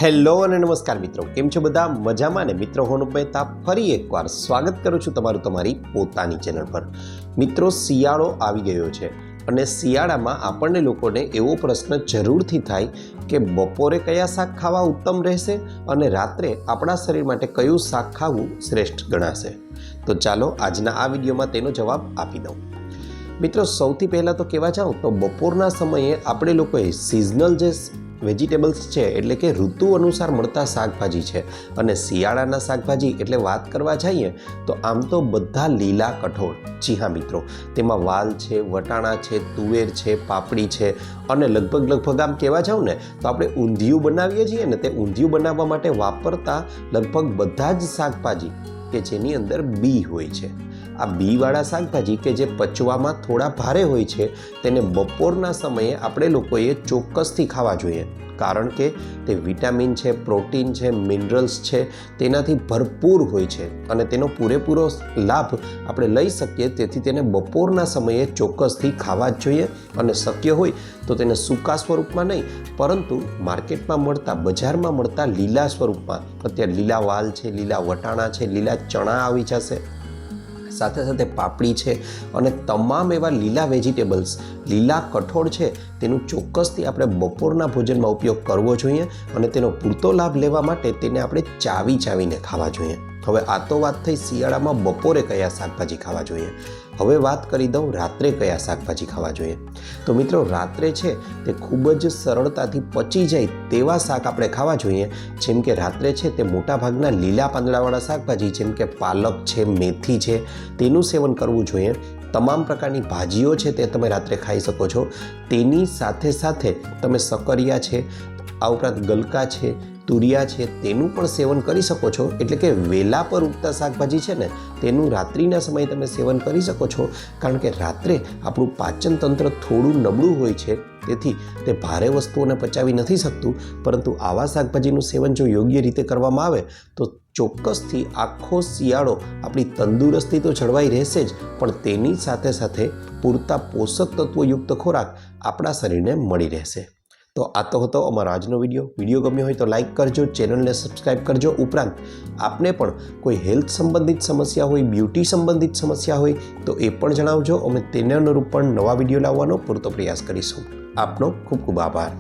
Hello અને નમસ્કાર મિત્રો, કેમ છો બધા? મજામાં ને? મિત્રો હું મહેતા ફરી એકવાર સ્વાગત કરું છું તમારી પોતાની ચેનલ પર। મિત્રો, શિયાળો આવી ગયો છે અને શિયાળામાં આપણને લોકોને એવો પ્રશ્ન જરૂરથી થાય કે બપોરે કયા શાક ખાવા ઉત્તમ રહેશે અને રાત્રે આપણા શરીર માટે કયું શાક ખાવું શ્રેષ્ઠ ગણાશે। તો ચાલો આજના આ વિડીયોમાં તેનો જવાબ આપી દઉં। મિત્રો, સૌથી પહેલાં તો કહેવા જાઉં તો બપોરના સમયે આપણે લોકોએ સિઝનલ જે વેજીટેબલ્સ છે એટલે કે ઋતુ અનુસાર મળતા શાકભાજી છે અને શિયાળાના શાકભાજી એટલે વાત કરવા જઈએ તો આમ તો બધા લીલા કઠોળ, જી હા મિત્રો, તેમાં વાલ છે, વટાણા છે, તુવેર છે, પાપડી છે અને લગભગ આમ કહેવા જાઉં ને તો આપણે ઊંધિયું બનાવીએ છીએ ને તે ઊંધિયું બનાવવા માટે વાપરતા લગભગ બધા જ શાકભાજી કે જેની અંદર બી હોય છે। આ બીવાળા શાકભાજી કે જે પચવામાં થોડા ભારે હોય છે તેને બપોરના સમયે આપણે લોકોએ ચોક્કસથી ખાવા જોઈએ, કારણ કે તે વિટામિન છે, પ્રોટીન છે, મિનરલ્સ છે, તેનાથી ભરપૂર હોય છે અને તેનો પૂરેપૂરો લાભ આપણે લઈ શકીએ। તેથી તેને બપોરના સમયે ચોક્કસથી ખાવા જ જોઈએ અને શક્ય હોય તો તેને સૂકા સ્વરૂપમાં નહીં પરંતુ માર્કેટમાં મળતા, બજારમાં મળતા લીલા સ્વરૂપમાં, અત્યારે લીલા વાલ છે, લીલા વટાણા છે, લીલા ચણા આવી જશે, સાથે સાથે પાપડી છે અને તમામ એવા લીલા વેજીટેબલ્સ, લીલા કઠોળ છે તેનું ચોક્કસથી આપણે બપોરના ભોજનમાં ઉપયોગ કરવો જોઈએ અને તેનો પૂરતો લાભ લેવા માટે તેને આપણે ચાવીને ખાવા જોઈએ। હવે આ તો વાત થઈ શિયાળામાં બપોરે કયા શાકભાજી ખાવા જોઈએ। હવે વાત કરી દઉં રાત્રે કયા શાકભાજી ખાવા જોઈએ। તો મિત્રો, રાત્રે છે તે ખૂબ જ સરળતાથી પચી જાય તેવા શાક આપણે ખાવા જોઈએ। જેમ કે રાત્રે છે તે મોટાભાગના લીલા પાંદડાવાળા શાકભાજી જેમ કે પાલક છે, મેથી છે, તેનું સેવન કરવું જોઈએ। તમામ પ્રકારની ભાજીઓ છે તે તમે રાત્રે ખાઈ શકો છો। તેની સાથે સાથે તમે સકરિયા છે, આ ઉપરાંત ગલકા છે, તુરિયા છે, તેનું પણ સેવન કરી શકો છો। એટલે કે વેલા પર ઉગતા શાકભાજી છે ને તેનું રાત્રિના સમયે તમે સેવન કરી શકો છો, કારણ કે રાત્રે આપણું પાચન તંત્ર થોડું નબળું હોય છે, તેથી તે ભારે વસ્તુઓને પચાવી નથી શકતું। પરંતુ આવા શાકભાજીનું સેવન જો યોગ્ય રીતે કરવામાં આવે તો ચોક્કસથી આખો શિયાળો આપણી તંદુરસ્તી તો જળવાઈ રહેશે જ, પણ તેની સાથે સાથે પૂરતા પોષક તત્વોયુક્ત ખોરાક આપણા શરીરને મળી રહેશે। તો આ તો હતો અમારો આજનો વિડીયો ગમ્યો હોય તો લાઈક કરજો, ચેનલને સબસ્ક્રાઈબ કરજો। ઉપરાંત આપને પણ કોઈ હેલ્થ સંબંધિત સમસ્યા હોય, બ્યુટી સંબંધિત સમસ્યા હોય તો એ પણ જણાવજો, અમે તેને અનુરૂપ પણ નવા વિડીયો લાવવાનો પૂરતો પ્રયાસ કરીશું। આપનો ખૂબ ખૂબ આભાર।